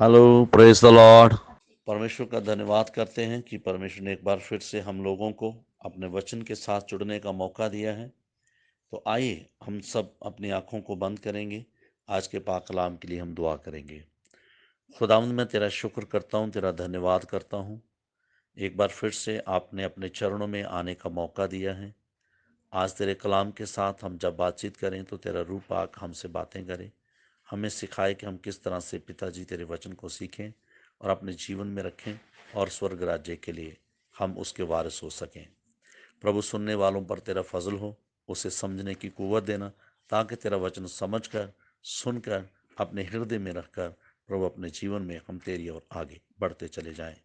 Hello, praise the Lord. परमेश्वर का धन्यवाद करते हैं कि परमेश्वर ने एक बार फिर से हम लोगों को अपने वचन के साथ जुड़ने का मौका दिया है। तो आइए हम सब अपनी आंखों को बंद करेंगे। आज के पाक कलाम के लिए हम दुआ करेंगे। खुदावंद, मैं तेरा शुक्र करता हूँ, तेरा धन्यवाद करता हूँ। एक बार फिर से आपने अपने चरणों में आने का मौका दिया है। आज तेरे कलाम के साथ हम जब बातचीत करें तो तेरा रूप आक हमसे बातें करे, हमें सिखाए कि हम किस तरह से पिताजी तेरे वचन को सीखें और अपने जीवन में रखें और स्वर्ग राज्य के लिए हम उसके वारिस हो सकें। प्रभु, सुनने वालों पर तेरा फजल हो, उसे समझने की कुव्वत देना, ताकि तेरा वचन समझकर, सुनकर, अपने हृदय में रखकर प्रभु अपने जीवन में हम तेरी ओर आगे बढ़ते चले जाएं।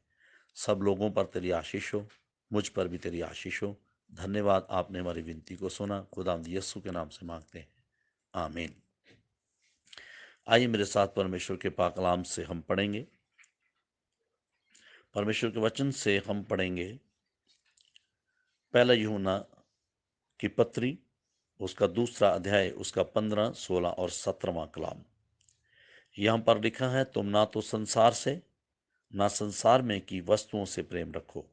सब लोगों पर तेरी आशीष हो, मुझ पर भी तेरी आशीष हो। धन्यवाद, आपने हमारी विनती को सुना। खुदावंद यीशु के नाम से मांगते हैं, आमीन। आइए मेरे साथ परमेश्वर के पाक कलाम से हम पढ़ेंगे। परमेश्वर के वचन से हम पढ़ेंगे पहला यूहन्ना की पत्री, उसका दूसरा अध्याय, उसका 15, 16 और 17वां कलाम। यहां पर लिखा है, तुम ना तो संसार से ना संसार में की वस्तुओं से प्रेम रखो।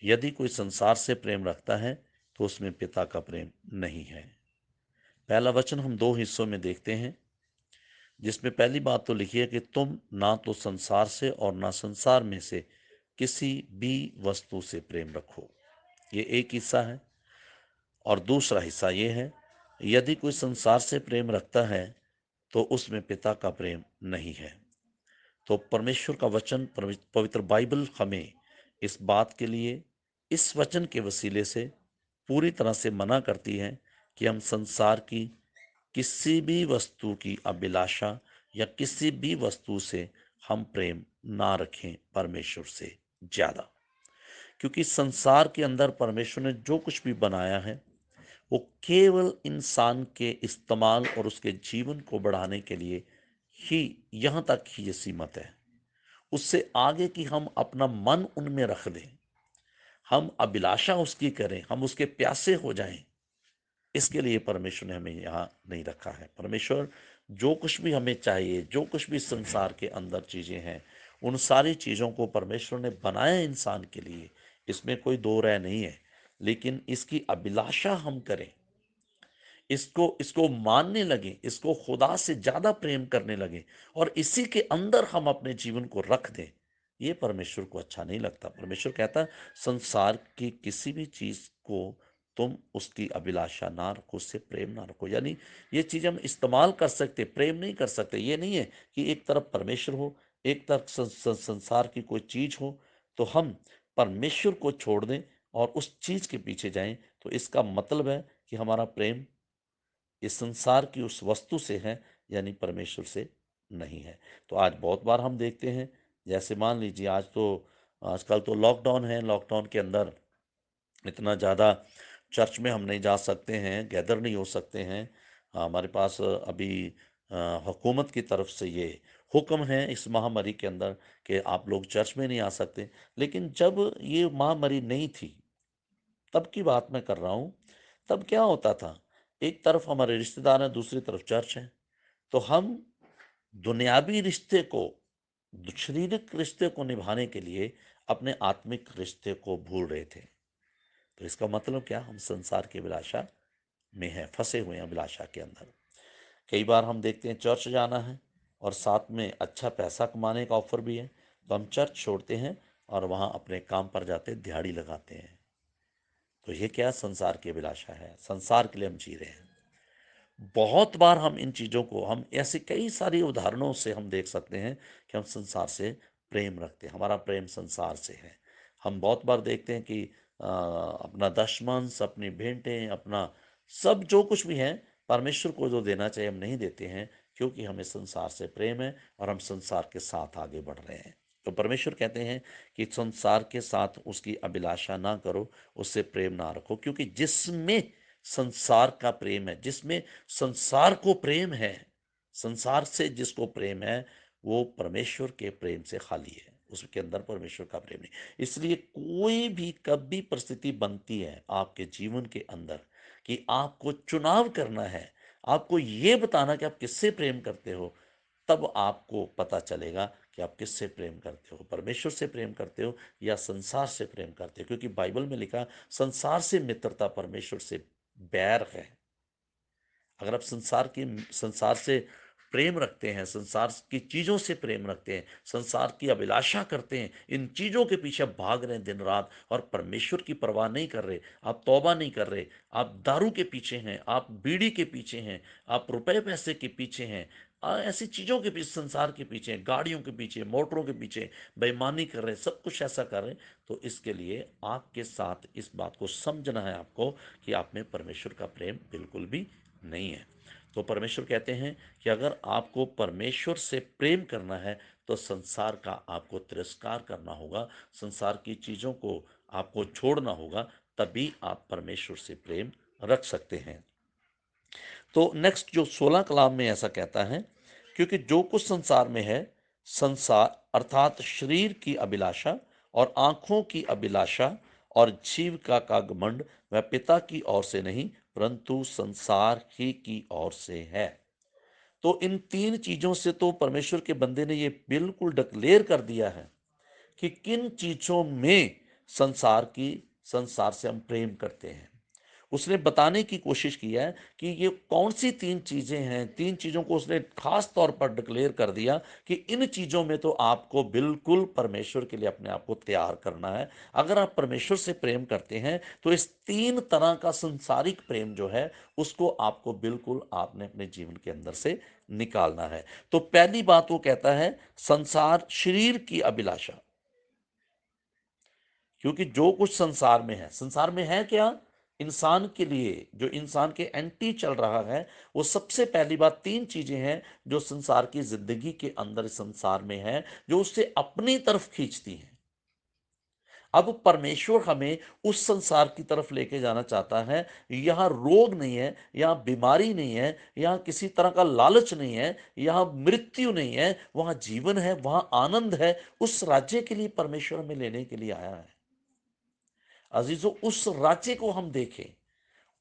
यदि कोई संसार से प्रेम रखता है तो उसमें पिता का प्रेम नहीं है। पहला वचन हम दो हिस्सों में देखते हैं, जिसमें पहली बात तो लिखी है कि तुम ना तो संसार से और ना संसार में से किसी भी वस्तु से प्रेम रखो। ये एक हिस्सा है। और दूसरा हिस्सा ये है, यदि कोई संसार से प्रेम रखता है तो उसमें पिता का प्रेम नहीं है। तो परमेश्वर का वचन, पवित्र बाइबल हमें इस बात के लिए, इस वचन के वसीले से पूरी तरह से मना करती है कि हम संसार की किसी भी वस्तु की अभिलाषा या किसी भी वस्तु से हम प्रेम ना रखें परमेश्वर से ज्यादा। क्योंकि संसार के अंदर परमेश्वर ने जो कुछ भी बनाया है वो केवल इंसान के इस्तेमाल और उसके जीवन को बढ़ाने के लिए ही, यहां तक ही ये सीमित है। उससे आगे कि हम अपना मन उनमें रख दें, हम अभिलाषा उसकी करें, हम उसके प्यासे हो जाएं, इसके लिए परमेश्वर ने हमें यहाँ नहीं रखा है। परमेश्वर जो कुछ भी हमें चाहिए, जो कुछ भी संसार के अंदर चीजें हैं, उन सारी चीजों को परमेश्वर ने बनाया इंसान के लिए, इसमें कोई दो राय नहीं है। लेकिन इसकी अभिलाषा हम करें, इसको इसको मानने लगे, इसको खुदा से ज्यादा प्रेम करने लगे और इसी के अंदर हम अपने जीवन को रख दें, ये परमेश्वर को अच्छा नहीं लगता। परमेश्वर कहता है, संसार की किसी भी चीज को तुम उसकी अभिलाषा ना रखो, उससे प्रेम ना रखो। यानी ये चीज हम इस्तेमाल कर सकते, प्रेम नहीं कर सकते। ये नहीं है कि एक तरफ परमेश्वर हो, एक तरफ संसार की कोई चीज हो, तो हम परमेश्वर को छोड़ दें और उस चीज के पीछे जाएं। तो इसका मतलब है कि हमारा प्रेम इस संसार की उस वस्तु से है, यानी परमेश्वर से नहीं है। तो आज बहुत बार हम देखते हैं, जैसे मान लीजिए आजकल तो लॉकडाउन है। लॉकडाउन के अंदर इतना ज़्यादा चर्च में हम नहीं जा सकते हैं, गैदर नहीं हो सकते हैं। हमारे पास अभी हुकूमत की तरफ से ये हुक्म है इस महामारी के अंदर कि आप लोग चर्च में नहीं आ सकते। लेकिन जब ये महामारी नहीं थी, तब की बात मैं कर रहा हूँ, तब क्या होता था, एक तरफ हमारे रिश्तेदार हैं, दूसरी तरफ चर्च है। तो हम दुनियावी रिश्ते को, शारीरिक रिश्ते को निभाने के लिए अपने आत्मिक रिश्ते को भूल रहे थे। तो इसका मतलब क्या, हम संसार की अभिलाषा में हैं, फंसे हुए हैं अभिलाषा के अंदर। कई बार हम देखते हैं चर्च जाना है और साथ में अच्छा पैसा कमाने का ऑफर भी है, तो हम चर्च छोड़ते हैं और वहां अपने काम पर जाते दिहाड़ी लगाते हैं। तो ये क्या संसार की अभिलाषा है, संसार के लिए हम जी रहे हैं। बहुत बार हम इन चीजों को, हम ऐसे कई सारी उदाहरणों से हम देख सकते हैं कि हम संसार से प्रेम रखते हैं, हमारा प्रेम संसार से है। हम बहुत बार देखते हैं कि अपना दशमांश, अपनी भेंटें, अपना सब जो कुछ भी है, परमेश्वर को जो देना चाहिए हम नहीं देते हैं, क्योंकि हमें संसार से प्रेम है और हम संसार के साथ आगे बढ़ रहे हैं। तो परमेश्वर कहते हैं कि संसार के साथ उसकी अभिलाषा ना करो, उससे प्रेम ना रखो, क्योंकि जिसमें संसार का प्रेम है, जिसमें संसार को प्रेम है, संसार से जिसको प्रेम है, वो परमेश्वर के प्रेम से खाली है, उसके अंदर परमेश्वर का प्रेम नहीं। इसलिए कोई भी कभी परिस्थिति बनती है आपके जीवन के अंदर कि आपको चुनाव करना है, आपको ये बताना कि आप किससे प्रेम करते हो, तब आपको पता चलेगा कि आप किससे प्रेम करते हो, परमेश्वर से प्रेम करते हो या संसार से प्रेम करते हो। क्योंकि बाइबल में लिखा, संसार से मित्रता, परमेश्वर से बैर है। अगर आप संसार से प्रेम रखते हैं, संसार की चीजों से प्रेम रखते हैं, संसार की अभिलाषा करते हैं, इन चीजों के पीछे भाग रहे हैं दिन रात और परमेश्वर की परवाह नहीं कर रहे, आप तौबा नहीं कर रहे, आप दारू के पीछे हैं, आप बीड़ी के पीछे हैं, आप रुपए पैसे के पीछे हैं, ऐसी चीजों के पीछे, संसार के पीछे, गाड़ियों के पीछे, मोटरों के पीछे बेईमानी कर रहे हैं, सब कुछ ऐसा कर रहे हैं, तो इसके लिए आपके साथ इस बात को समझना है आपको कि आप में परमेश्वर का प्रेम बिल्कुल भी नहीं है। तो परमेश्वर कहते हैं कि अगर आपको परमेश्वर से प्रेम करना है तो संसार का आपको तिरस्कार करना होगा, संसार की चीजों को आपको छोड़ना होगा, तभी आप परमेश्वर से प्रेम रख सकते हैं। तो नेक्स्ट जो 16 कलाम में ऐसा कहता है, क्योंकि जो कुछ संसार में है, संसार अर्थात शरीर की अभिलाषा और आंखों की अभिलाषा और जीविका का घमंड, वह पिता की ओर से नहीं परंतु संसार ही की ओर से है। तो इन तीन चीजों से तो परमेश्वर के बंदे ने ये बिल्कुल डिक्लेयर कर दिया है कि किन चीजों में संसार से हम प्रेम करते हैं। उसने बताने की कोशिश की है कि ये कौन सी तीन चीजें हैं। तीन चीजों को उसने खास तौर पर डिक्लेयर कर दिया कि इन चीजों में तो आपको बिल्कुल परमेश्वर के लिए अपने आप को तैयार करना है। अगर आप परमेश्वर से प्रेम करते हैं तो इस तीन तरह का संसारिक प्रेम जो है उसको आपको बिल्कुल आपने अपने जीवन के अंदर से निकालना है। तो पहली बात वो कहता है, संसार शरीर की अभिलाषा। क्योंकि जो कुछ संसार में है क्या, इंसान के लिए, जो इंसान के एंटी चल रहा है, वो सबसे पहली बात तीन चीजें हैं जो संसार की जिंदगी के अंदर संसार में है, जो उससे अपनी तरफ खींचती हैं। अब परमेश्वर हमें उस संसार की तरफ लेके जाना चाहता है। यहां रोग नहीं है, यहां बीमारी नहीं है, यहां किसी तरह का लालच नहीं है, यहां मृत्यु नहीं है, वहां जीवन है, वहां आनंद है। उस राज्य के लिए परमेश्वर हमें लेने के लिए आया है। अजीजों, उस राज्य को हम देखें,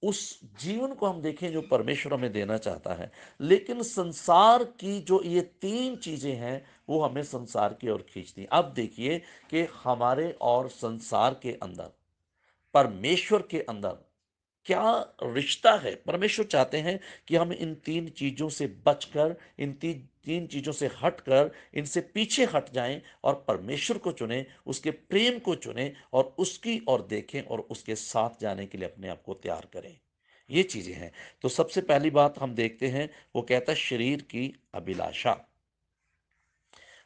उस जीवन को हम देखें जो परमेश्वर हमें देना चाहता है। लेकिन संसार की जो ये तीन चीजें हैं वो हमें संसार की ओर खींचती हैं। अब देखिए कि हमारे और संसार के अंदर, परमेश्वर के अंदर क्या रिश्ता है। परमेश्वर चाहते हैं कि हम इन तीन चीजों से बचकर, इन तीन तीन चीजों से हटकर, इनसे पीछे हट जाएं और परमेश्वर को चुनें, उसके प्रेम को चुनें और उसकी ओर देखें और उसके साथ जाने के लिए अपने आप को तैयार करें। ये चीजें हैं। तो सबसे पहली बात हम देखते हैं, वो कहता है शरीर की अभिलाषा।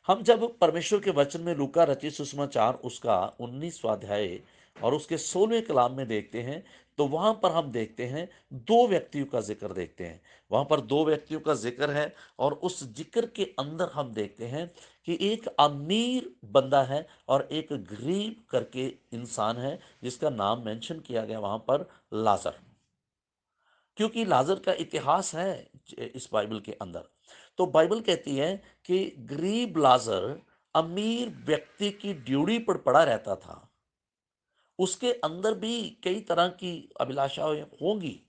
हम जब परमेश्वर के वचन में लूका रचित सुसमाचार उसका 19वां अध्याय और उसके 16वें कलाम में देखते हैं, तो वहां पर हम देखते हैं दो व्यक्तियों का जिक्र देखते हैं। वहां पर दो व्यक्तियों का जिक्र है और उस जिक्र के अंदर हम देखते हैं कि एक अमीर बंदा है और एक गरीब करके इंसान है जिसका नाम मेंशन किया गया वहां पर, लाजर। क्योंकि लाजर का इतिहास है इस बाइबल के अंदर। तो बाइबल कहती है कि गरीब लाजर अमीर व्यक्ति की ड्यूटी पर पड़ा रहता था। उसके अंदर भी कई तरह की अभिलाषाएं होंगी,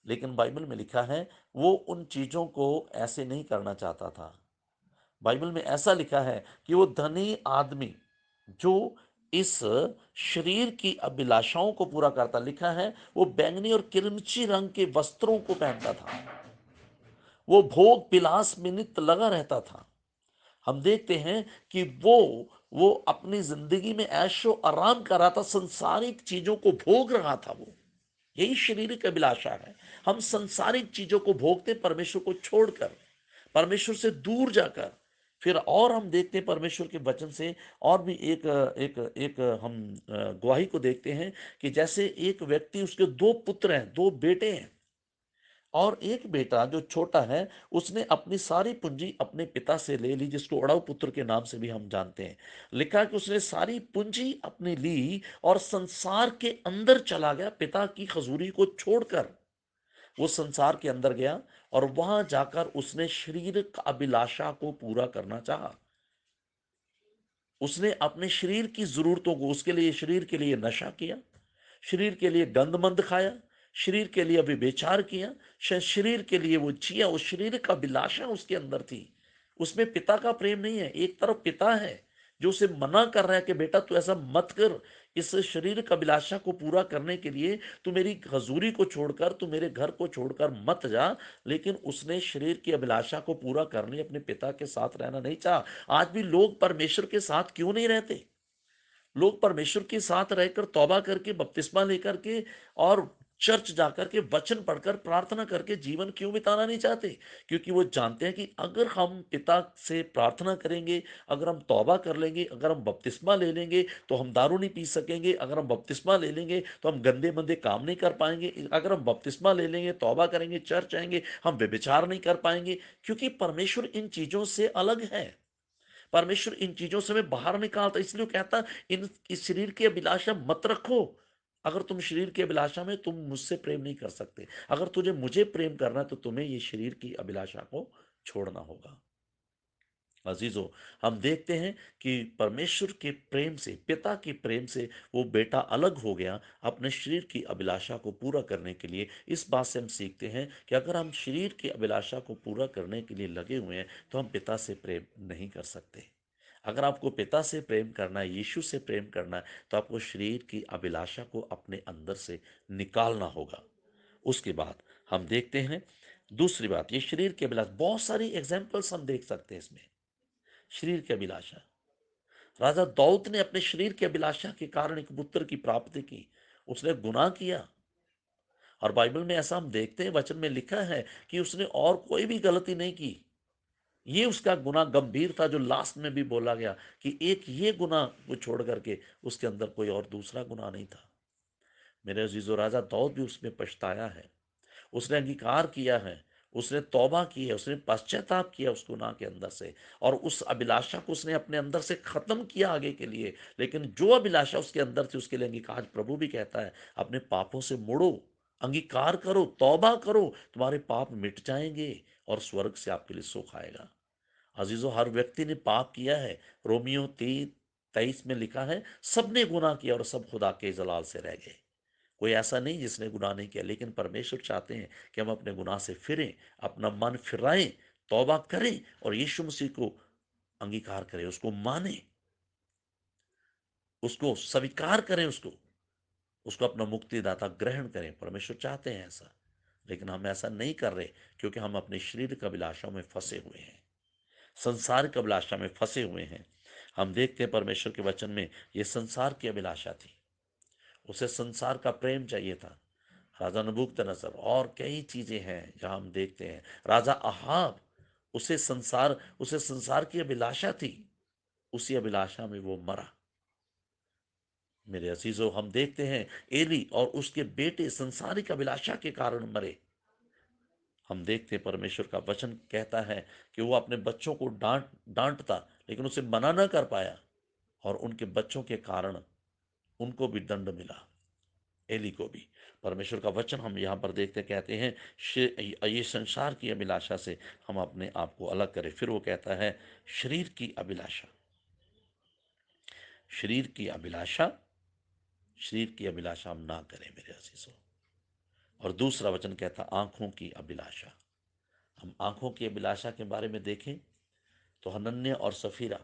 लेकिन बाइबल में लिखा है वो उन चीजों को ऐसे नहीं करना चाहता था। बाइबल में ऐसा लिखा है कि वो धनी आदमी जो इस शरीर की अभिलाषाओं को पूरा करता, लिखा है वो बैंगनी और किरमिची रंग के वस्त्रों को पहनता था, वो भोग विलास में नित्य लगा रहता था। हम देखते हैं कि वो अपनी जिंदगी में ऐशो आराम कर रहा था, संसारिक चीजों को भोग रहा था। वो यही शारीरिक अभिलाषा है। हम संसारिक चीजों को भोगते परमेश्वर को छोड़कर, परमेश्वर से दूर जाकर। फिर और हम देखते हैं परमेश्वर के वचन से और भी एक एक एक हम गवाही को देखते हैं कि जैसे एक व्यक्ति, उसके दो पुत्र हैं, दो बेटे हैं, और एक बेटा जो छोटा है उसने अपनी सारी पूंजी अपने पिता से ले ली, जिसको अड़ाऊ पुत्र के नाम से भी हम जानते हैं। लिखा कि उसने सारी पूंजी अपनी ली और संसार के अंदर चला गया, पिता की खजूरी को छोड़कर वो संसार के अंदर गया और वहां जाकर उसने शरीर का अभिलाषा को पूरा करना चाहा। उसने अपने शरीर की जरूरतों को, उसके लिए, शरीर के लिए नशा किया, शरीर के लिए गंदमंद खाया, शरीर के लिए व्यभिचार किया, शरीर के लिए वो जिया। उस शरीर का अभिलाषा उसके अंदर थी, उसमें पिता का प्रेम नहीं है। एक तरफ पिता है जो उसे मना कर रहा है कि बेटा तू ऐसा मत कर, इस शरीर का अभिलाषा को पूरा करने के लिए तू मेरी हजूरी को छोड़कर, तू मेरे घर को छोड़कर मत जा। लेकिन उसने शरीर की अभिलाषा को पूरा करने अपने पिता के साथ रहना नहीं चाहा। आज भी लोग परमेश्वर के साथ क्यों नहीं रहते? लोग परमेश्वर के साथ रहकर, तौबा करके, बपतिस्मा लेकर के और चर्च जाकर के, वचन पढ़कर, प्रार्थना करके जीवन क्यों बिताना नहीं चाहते? क्योंकि वो जानते हैं कि अगर हम पिता से प्रार्थना करेंगे, अगर हम तौबा कर लेंगे, अगर हम बपतिस्मा ले लेंगे तो हम दारू नहीं पी सकेंगे, अगर हम बपतिस्मा ले लेंगे तो हम गंदे मंदे काम नहीं कर पाएंगे, अगर हम बपतिस्मा ले लेंगे, तौबा करेंगे, चर्च आएंगे, हम व्यभिचार नहीं कर पाएंगे। क्योंकि परमेश्वर इन चीजों से अलग है। परमेश्वर इन चीजों से हमें बाहर निकालता, इसलिए वो कहता इन इस शरीर की अभिलाषा मत रखो। अगर तुम शरीर की अभिलाषा में, तुम मुझसे प्रेम नहीं कर सकते। अगर तुझे मुझे प्रेम करना है तो तुम्हें ये शरीर की अभिलाषा को छोड़ना होगा। अजीजों, हम देखते हैं कि परमेश्वर के प्रेम से, पिता के प्रेम से वो बेटा अलग हो गया अपने शरीर की अभिलाषा को पूरा करने के लिए। इस बात से हम सीखते हैं कि अगर हम शरीर की अभिलाषा को पूरा करने के लिए लगे हुए हैं तो हम पिता से प्रेम नहीं कर सकते। अगर आपको पिता से प्रेम करना है, यीशु से प्रेम करना है, तो आपको शरीर की अभिलाषा को अपने अंदर से निकालना होगा। उसके बाद हम देखते हैं दूसरी बात, ये शरीर की अभिलाषा, बहुत सारी एग्जाम्पल्स हम देख सकते हैं इसमें। शरीर की अभिलाषा, राजा दाऊद ने अपने शरीर की अभिलाषा के कारण एक पुत्र की प्राप्ति की। उसने गुनाह किया, और बाइबल में ऐसा हम देखते हैं, वचन में लिखा है कि उसने और कोई भी गलती नहीं की। ये उसका गुनाह गंभीर था, जो लास्ट में भी बोला गया कि एक ये गुनाह को छोड़ करके उसके अंदर कोई और दूसरा गुनाह नहीं था। मेरे अजीजों, राजा दाऊद भी उसमें पछताया है, उसने अंगीकार किया है, उसने तौबा की है, उसने पश्चाताप किया उस गुनाह के अंदर से, और उस अभिलाषा को उसने अपने अंदर से खत्म किया आगे के लिए। लेकिन जो अभिलाषा उसके अंदर थी उसके लिए अंगीकार, आज प्रभु भी कहता है अपने पापों से मुड़ो, अंगीकार करो, तौबा करो, तुम्हारे पाप मिट जाएंगे और स्वर्ग से आपके लिए सुख आएगा। अजीजों, हर व्यक्ति ने पाप किया है। रोमियो 3:23 में लिखा है, सबने गुनाह किया और सब खुदा के जलाल से रह गए। कोई ऐसा नहीं जिसने गुनाह नहीं किया, लेकिन परमेश्वर चाहते हैं कि हम अपने गुनाह से फिरें, अपना मन फिराएं, तौबा करें और यीशु मसीह को अंगीकार करें, उसको माने, उसको स्वीकार करें, उसको उसको अपना मुक्तिदाता ग्रहण करें। परमेश्वर चाहते हैं ऐसा, लेकिन हम ऐसा नहीं कर रहे, क्योंकि हम अपने शरीर की अभिलाषाओं में फंसे हुए हैं, संसार की अभिलाषा में फंसे हुए हैं। हम देखते हैं परमेश्वर के वचन में ये संसार की अभिलाषा थी, उसे संसार का प्रेम चाहिए था। राजा नबूकदनेस्सर, और कई चीजें हैं जहां हम देखते हैं, राजा अहाब, उसे संसार की अभिलाषा थी, उसी अभिलाषा में वो मरा। मेरे अजीजों, हम देखते हैं एली और उसके बेटे संसारिक अभिलाषा के कारण मरे। हम देखते हैं परमेश्वर का वचन कहता है कि वो अपने बच्चों को डांटता, लेकिन उसे मना न कर पाया, और उनके बच्चों के कारण उनको भी दंड मिला, एली को भी। परमेश्वर का वचन हम यहाँ पर देखते कहते हैं, ये संसार की अभिलाषा से हम अपने आप को अलग करें। फिर वो कहता है शरीर की अभिलाषा, शरीर की अभिलाषा, शरीर की अभिलाषा हम ना करें मेरे अजीजों। और दूसरा वचन कहता आंखों की अभिलाषा। हम आंखों की अभिलाषा के बारे में देखें तो हनन्याह और सफीरा,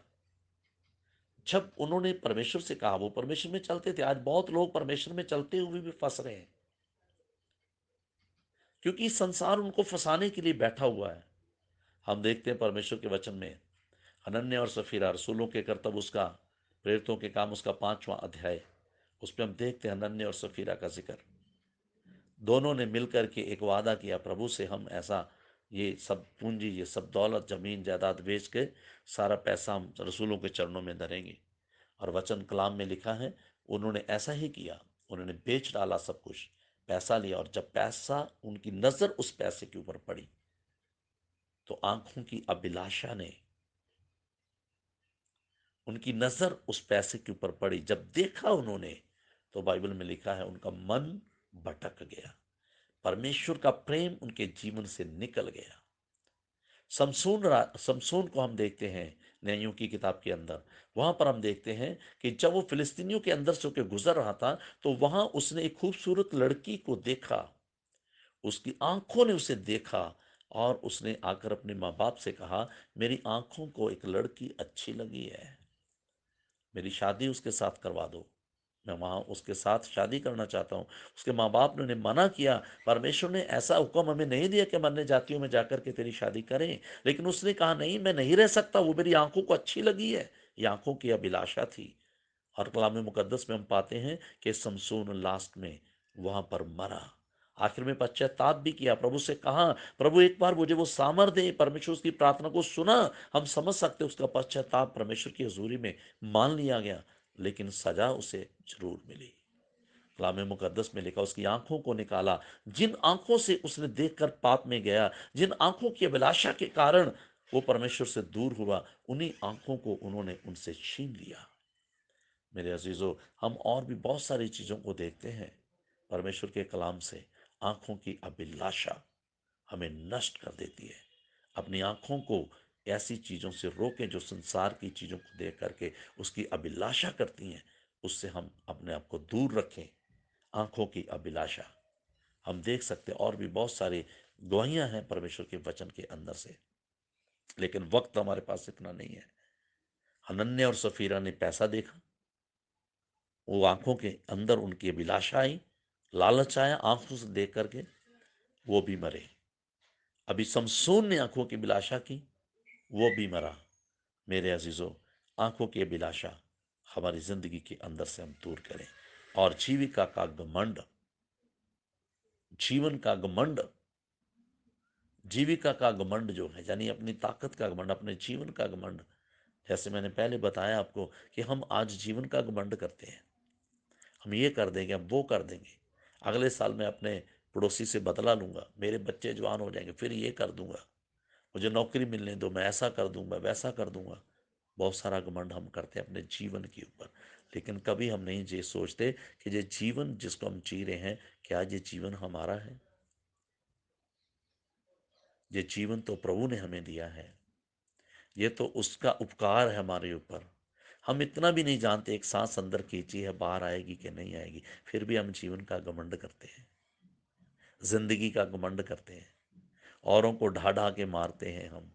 जब उन्होंने परमेश्वर से कहा, वो परमेश्वर में चलते थे। आज बहुत लोग परमेश्वर में चलते हुए भी फंस रहे हैं, क्योंकि संसार उनको फंसाने के लिए बैठा हुआ है। हम देखते हैं परमेश्वर के वचन में हनन्याह और सफीरा, रसूलों के कर्तव्य उसका, प्रेरितों के काम उसका 5वां अध्याय, उसमें हम देखते हैं हनन्याह और सफीरा का जिक्र। दोनों ने मिलकर के एक वादा किया प्रभु से, हम ऐसा ये सब पूंजी, ये सब दौलत, जमीन जायदाद बेच के सारा पैसा हम रसूलों के चरणों में धरेंगे। और वचन कलाम में लिखा है उन्होंने ऐसा ही किया, उन्होंने बेच डाला सब कुछ, पैसा लिया, और जब पैसा, उनकी नजर उस पैसे के ऊपर पड़ी तो आंखों की अभिलाषा ने, उनकी नजर उस पैसे के ऊपर पड़ी, जब देखा उन्होंने तो बाइबल में लिखा है उनका मन भटक गया, परमेश्वर का प्रेम उनके जीवन से निकल गया। समसून को हम देखते हैं न्यायों की किताब के अंदर, वहां पर हम देखते हैं कि जब वो फिलिस्तीनियों के अंदर से होकर गुजर रहा था तो वहां उसने एक खूबसूरत लड़की को देखा, उसकी आंखों ने उसे देखा, और उसने आकर अपने माँ बाप से कहा, मेरी आंखों को एक लड़की अच्छी लगी है, मेरी शादी उसके साथ करवा दो, मैं वहां उसके साथ शादी करना चाहता हूँ। उसके माँ बाप ने उन्हें मना किया। परमेश्वर ने ऐसा हुक्म हमें नहीं दिया कि हम अन्य जातियों में जाकर के तेरी शादी करें, लेकिन उसने कहा नहीं, मैं नहीं रह सकता, वो मेरी आंखों को अच्छी लगी है। ये आंखों की अभिलाषा थी। और कलाम मुकद्दस में हम पाते हैं कि समसून लास्ट में वहां पर मरा, आखिर में पश्चाताप भी किया, प्रभु से कहा, प्रभु एक बार मुझे वो सामर्थ दे। परमेश्वर उसकी प्रार्थना को सुना। हम समझ सकते उसका पश्चाताप परमेश्वर की हजूरी में मान लिया गया, लेकिन सजा उसे जरूर मिली। कलाम मुकद्दस में लिखा, उसकी आंखों को निकाला। जिन आंखों से उसने देखकर पाप में गया, जिन आंखों की अभिलाषा के कारण वो परमेश्वर से दूर हुआ, उन्हीं आंखों को उन्होंने उनसे छीन लिया। मेरे अजीजों, हम और भी बहुत सारी चीजों को देखते हैं परमेश्वर के कलाम से। आंखों की अभिलाषा हमें नष्ट कर देती है। अपनी आंखों को ऐसी चीजों से रोकें जो संसार की चीजों को देख करके उसकी अभिलाषा करती हैं, उससे हम अपने आप को दूर रखें। आंखों की अभिलाषा हम देख सकते हैं, और भी बहुत सारी गवाहियां हैं परमेश्वर के वचन के अंदर से, लेकिन वक्त हमारे पास इतना नहीं है। हनन्याह और सफीरा ने पैसा देखा, वो आंखों के अंदर उनकी अभिलाषा आई, लालच आया, आंखों से देख करके वो भी मरे। अभी समसून ने आंखों की अभिलाषा की, वो भी मरा। मेरे अजीजों, आंखों की अभिलाषा हमारी जिंदगी के अंदर से हम दूर करें। और जीविका का घमंड, जीवन का घमंड, जीविका का घमंड जो है, यानी अपनी ताकत का घमंड, अपने जीवन का घमंड। जैसे मैंने पहले बताया आपको कि हम आज जीवन का घमंड करते हैं। हम ये कर देंगे, हम वो कर देंगे, अगले साल मैं अपने पड़ोसी से बदला लूंगा, मेरे बच्चे जवान हो जाएंगे, फिर ये कर दूंगा, मुझे नौकरी मिलने दो, मैं ऐसा कर दूंगा, वैसा कर दूंगा। बहुत सारा घमंड हम करते हैं अपने जीवन के ऊपर, लेकिन कभी हम नहीं ये सोचते कि ये जीवन जिसको हम जी रहे हैं, क्या ये जीवन हमारा है? ये जीवन तो प्रभु ने हमें दिया है, ये तो उसका उपकार है हमारे ऊपर। हम इतना भी नहीं जानते एक सांस अंदर खींची है, बाहर आएगी कि नहीं आएगी, फिर भी हम जीवन का घमंड करते हैं, जिंदगी का घमंड करते हैं, औरों को ढा ढा के मारते हैं हम,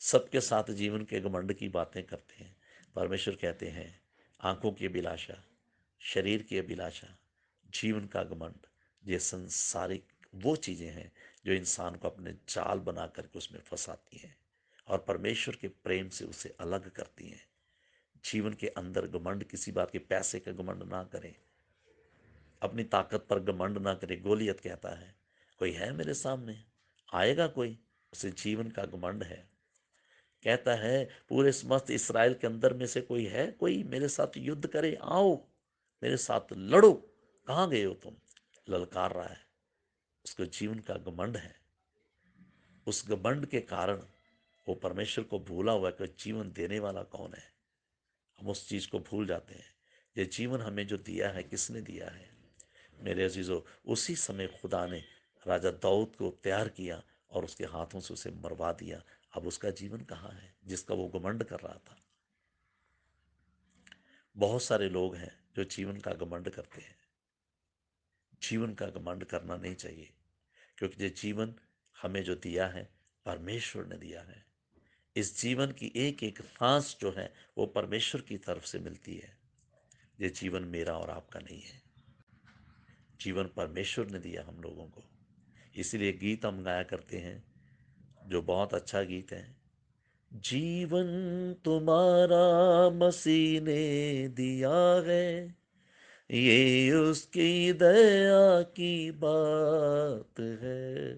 सबके साथ जीवन के घमंड की बातें करते हैं। परमेश्वर कहते हैं, आंखों की अभिलाषा, शरीर की अभिलाषा, जीवन का घमंड, ये संसारिक वो चीजें हैं जो इंसान को अपने जाल बना करके उसमें फंसाती हैं और परमेश्वर के प्रेम से उसे अलग करती हैं। जीवन के अंदर घमंड, किसी बात के पैसे का घमंड ना करें, अपनी ताकत पर घमंड ना करें। गोलियत कहता है, कोई है मेरे सामने, आएगा कोई, उसे जीवन का घमंड है। कहता है, पूरे समस्त इसराइल के अंदर में से कोई है, कोई मेरे साथ युद्ध करे, आओ मेरे साथ लड़ो, कहाँ गए हो तुम? ललकार रहा है। उसको जीवन का घमंड है। उस घमंड के कारण वो परमेश्वर को भूला हुआ है कि जीवन देने वाला कौन है। हम उस चीज को भूल जाते हैं। ये जीवन हमें जो दिया है, किसने दिया है? मेरे अजीजों, उसी समय खुदा ने राजा दाऊद को तैयार किया और उसके हाथों से उसे मरवा दिया। अब उसका जीवन कहाँ है जिसका वो घमंड कर रहा था? बहुत सारे लोग हैं जो जीवन का घमंड करते हैं। जीवन का घमंड करना नहीं चाहिए, क्योंकि ये जीवन हमें जो दिया है, परमेश्वर ने दिया है। इस जीवन की एक एक सांस जो है वो परमेश्वर की तरफ से मिलती है। ये जीवन मेरा और आपका नहीं है, जीवन परमेश्वर ने दिया हम लोगों को। इसीलिए गीत हम गाया करते हैं, जो बहुत अच्छा गीत है, जीवन तुम्हारा मसीह ने दिया है, ये उसकी दया की बात है,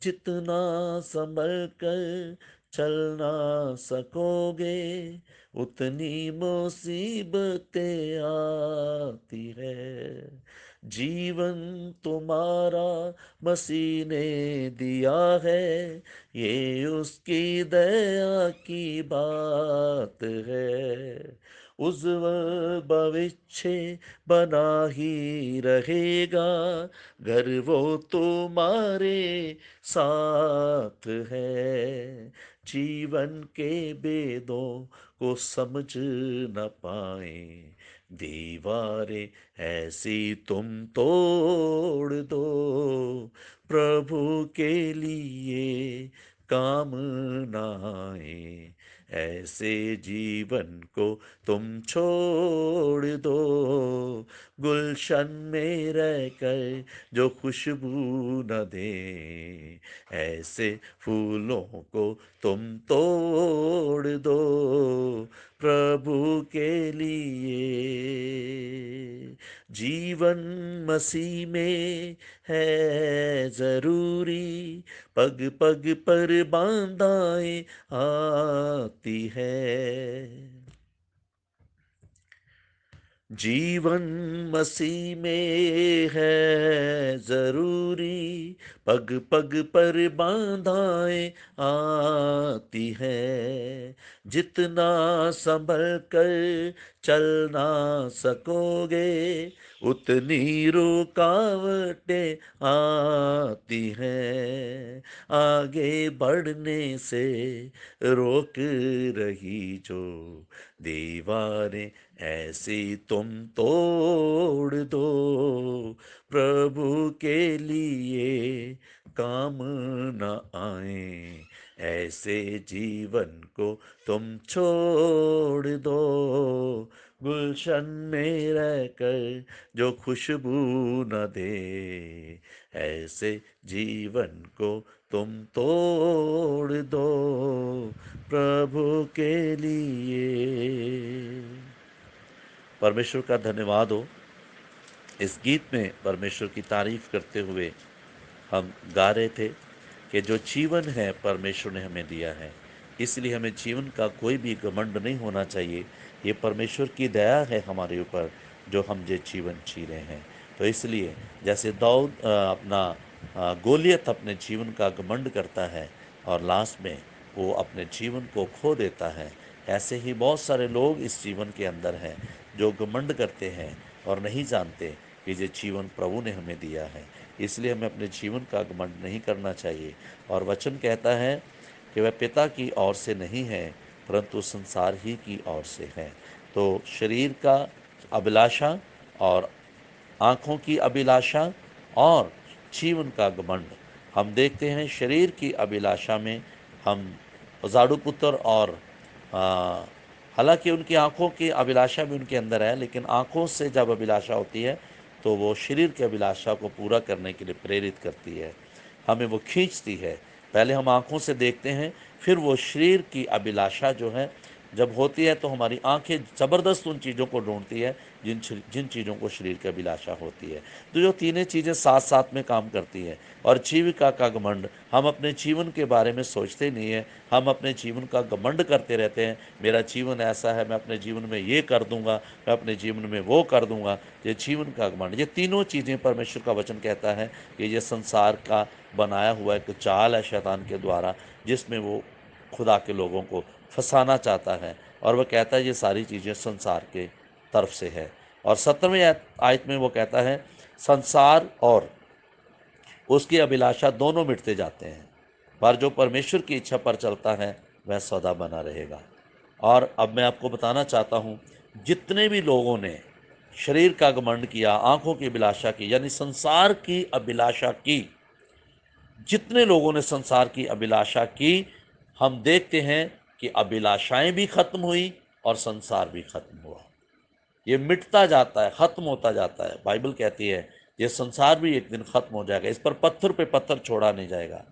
जितना संभल कर चलना सकोगे, उतनी मुसीबतें आती है, जीवन तुम्हारा मसीह ने दिया है, ये उसकी दया की बात है, उज्ज्वल भविष्य बना ही रहेगा, घर वो तुम्हारे साथ है, जीवन के भेदों को समझ न पाए, दीवारें ऐसी तुम तोड़ दो, प्रभु के लिए काम न आए, ऐसे जीवन को तुम छोड़ दो, गुलशन में रहकर जो खुशबू न दे, ऐसे फूलों को तुम तोड़ दो, प्रभु के लिए। जीवन मसीह में है जरूरी, पग पग पर बांधाएं आती है। जीवन मसीह में है जरूरी, पग पग पर बांधाएं आती है, जितना संभल कर चलना सकोगे, उतनी रुकावटें आती हैं, आगे बढ़ने से रोक रही जो दीवारें ऐसी तुम तोड़ दो, प्रभु के लिए काम न आए, ऐसे जीवन को तुम छोड़ दो, गुलशन में रहकर जो खुशबू न दे, ऐसे जीवन को तुम तोड़ दो, प्रभु के लिए। परमेश्वर का धन्यवाद हो। इस गीत में परमेश्वर की तारीफ करते हुए हम गा रहे थे कि जो जीवन है परमेश्वर ने हमें दिया है, इसलिए हमें जीवन का कोई भी घमंड नहीं होना चाहिए। ये परमेश्वर की दया है हमारे ऊपर जो हम ये जीवन जी रहे हैं। तो इसलिए जैसे दाऊद गोलियत अपने जीवन का घमंड करता है और लास्ट में वो अपने जीवन को खो देता है, ऐसे ही बहुत सारे लोग इस जीवन के अंदर हैं जो घमंड करते हैं और नहीं जानते कि ये जीवन प्रभु ने हमें दिया है। इसलिए हमें अपने जीवन का घमंड नहीं करना चाहिए। और वचन कहता है कि वह पिता की ओर से नहीं है परंतु संसार ही की ओर से है। तो शरीर का अभिलाषा और आँखों की अभिलाषा और जीवन का घमंड, हम देखते हैं शरीर की अभिलाषा में हम उजाड़ू पुत्र और हालांकि उनकी आँखों की अभिलाषा भी उनके अंदर है, लेकिन आँखों से जब अभिलाषा होती है तो वो शरीर की अभिलाषा को पूरा करने के लिए प्रेरित करती है, हमें वो खींचती है। पहले हम आँखों से देखते हैं, फिर वो शरीर की अभिलाषा जो है जब होती है तो हमारी आंखें ज़बरदस्त उन चीज़ों को ढूंढती है जिन चीज़ों को शरीर की अभिलाषा होती है। तो जो तीनों चीज़ें साथ साथ में काम करती हैं। और जीविका का घमंड, हम अपने जीवन के बारे में सोचते नहीं है, हम अपने जीवन का घमंड करते रहते हैं। मेरा जीवन ऐसा है, मैं अपने जीवन में ये कर दूंगा, मैं अपने जीवन में वो कर दूंगा। ये जीवन का घमंड, ये तीनों चीज़ें परमेश्वर का वचन कहता है कि ये संसार का बनाया हुआ एक चाल है शैतान के द्वारा, जिसमें वो खुदा के लोगों को फंसाना चाहता है। और वह कहता है ये सारी चीज़ें संसार के तरफ से है। और 17वें आयत में वो कहता है संसार और उसकी अभिलाषा दोनों मिटते जाते हैं, पर जो परमेश्वर की इच्छा पर चलता है वह सदा बना रहेगा। और अब मैं आपको बताना चाहता हूँ, जितने भी लोगों ने शरीर का घमंड किया, आंखों की अभिलाषा की, यानी संसार की अभिलाषा की, जितने लोगों ने संसार की अभिलाषा की, हम देखते हैं कि अभिलाषाएं भी खत्म हुई और संसार भी खत्म हुआ। ये मिटता जाता है, खत्म होता जाता है। बाइबल कहती है ये संसार भी एक दिन खत्म हो जाएगा, इस पर पत्थर पे पत्थर छोड़ा नहीं जाएगा।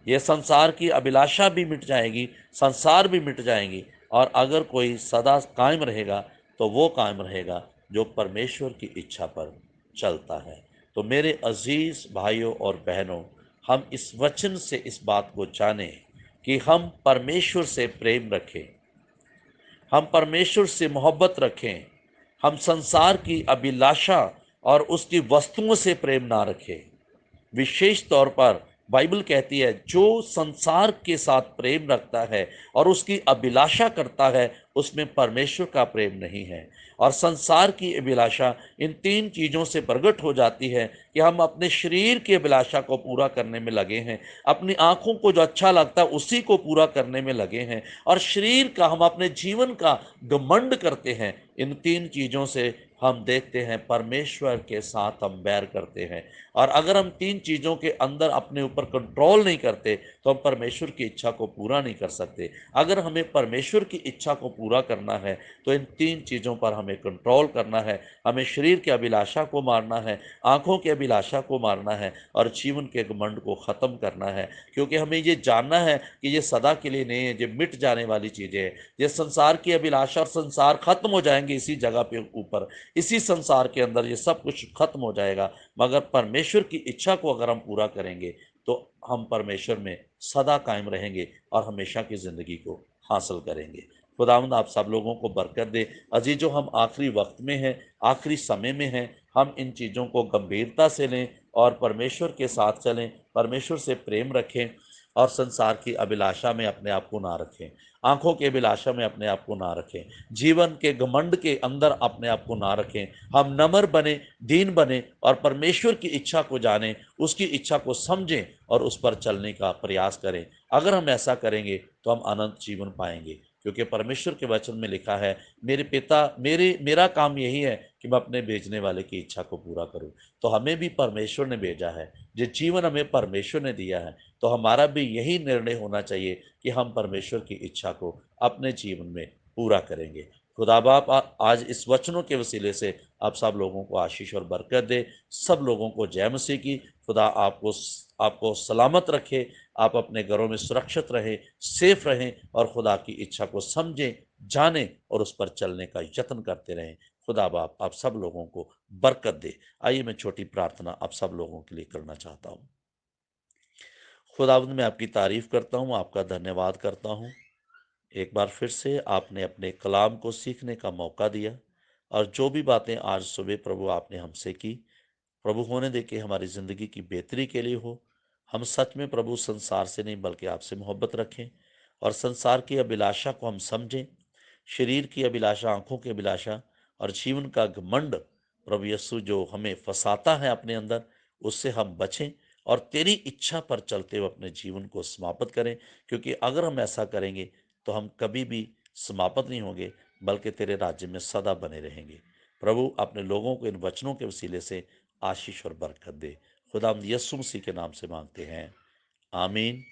ये संसार की अभिलाषा भी मिट जाएगी, संसार भी मिट जाएंगी, और अगर कोई सदा कायम रहेगा तो वो कायम रहेगा जो परमेश्वर की इच्छा पर चलता है। तो मेरे अजीज भाइयों और बहनों, हम इस वचन से इस बात को जानें कि हम परमेश्वर से प्रेम रखें, हम परमेश्वर से मोहब्बत रखें, हम संसार की अभिलाषा और उसकी वस्तुओं से प्रेम ना रखें। विशेष तौर पर बाइबल कहती है जो संसार के साथ प्रेम रखता है और उसकी अभिलाषा करता है उसमें परमेश्वर का प्रेम नहीं है। और संसार की अभिलाषा इन तीन चीज़ों से प्रकट हो जाती है कि हम अपने शरीर की अभिलाषा को पूरा करने में लगे हैं, अपनी आंखों को जो अच्छा लगता है उसी को पूरा करने में लगे हैं, और शरीर का, हम अपने जीवन का घमंड करते हैं। इन तीन चीज़ों से हम देखते हैं परमेश्वर के साथ हम बैर करते हैं। और अगर हम तीन चीज़ों के अंदर अपने ऊपर कंट्रोल नहीं करते तो हम परमेश्वर की इच्छा को पूरा नहीं कर सकते। अगर हमें परमेश्वर की इच्छा को पूरा करना है तो इन तीन चीज़ों पर हमें कंट्रोल करना है। हमें शरीर की अभिलाषा को मारना है, आंखों की अभिलाषा को मारना है, और जीवन के घमंड को ख़त्म करना है। क्योंकि हमें ये जानना है कि ये सदा के लिए नहीं है, ये मिट जाने वाली चीज़ें हैं। ये संसार की अभिलाषा और संसार खत्म हो जाएंगे इसी जगह पे ऊपर, इसी संसार के अंदर ये सब कुछ खत्म हो जाएगा। मगर परमेश्वर की इच्छा को अगर हम पूरा करेंगे तो हम परमेश्वर में सदा कायम रहेंगे और हमेशा की ज़िंदगी को हासिल करेंगे। खुदावंद आप सब लोगों को बरकत दे। अजीजों, हम आखिरी वक्त में हैं, आखिरी समय में हैं। हम इन चीज़ों को गंभीरता से लें और परमेश्वर के साथ चलें, परमेश्वर से प्रेम रखें और संसार की अभिलाषा में अपने आप को ना रखें, आंखों की अभिलाषा में अपने आप को ना रखें, जीवन के घमंड के अंदर अपने आप को ना रखें। हम नम्र बने, दीन बने और परमेश्वर की इच्छा को जानें, उसकी इच्छा को समझें और उस पर चलने का प्रयास करें। अगर हम ऐसा करेंगे तो हम अनंत जीवन पाएंगे, क्योंकि परमेश्वर के वचन में लिखा है, मेरे पिता, मेरा काम यही है कि मैं अपने भेजने वाले की इच्छा को पूरा करूं। तो हमें भी परमेश्वर ने भेजा है, जो जीवन हमें परमेश्वर ने दिया है, तो हमारा भी यही निर्णय होना चाहिए कि हम परमेश्वर की इच्छा को अपने जीवन में पूरा करेंगे। खुदा बाप आज इस वचनों के वसीले से आप सब लोगों को आशीष और बरकत दे। सब लोगों को जय मसीह की। खुदा आपको सलामत रखे, आप अपने घरों में सुरक्षित रहें, सेफ रहें और खुदा की इच्छा को समझें, जानें और उस पर चलने का यत्न करते रहें। खुदा बाप आप सब लोगों को बरकत दे। आइए मैं छोटी प्रार्थना आप सब लोगों के लिए करना चाहता हूँ। खुदावंद, मैं आपकी तारीफ करता हूँ, आपका धन्यवाद करता हूँ। एक बार फिर से आपने अपने कलाम को सीखने का मौका दिया, और जो भी बातें आज सुबह प्रभु आपने हमसे की, प्रभु होने दे के हमारी ज़िंदगी की बेहतरी के लिए हो। हम सच में प्रभु संसार से नहीं बल्कि आपसे मोहब्बत रखें और संसार की अभिलाषा को हम समझें, शरीर की अभिलाषा, आंखों की अभिलाषा और जीवन का घमंड प्रभु यीशु जो हमें फंसाता है अपने अंदर, उससे हम बचें और तेरी इच्छा पर चलते हुए अपने जीवन को समाप्त करें। क्योंकि अगर हम ऐसा करेंगे तो हम कभी भी समाप्त नहीं होंगे बल्कि तेरे राज्य में सदा बने रहेंगे। प्रभु अपने लोगों को इन वचनों के वसीले से आशीष और बरकत दे। खुदा हम यीशु मसीह के नाम से मांगते हैं, आमीन।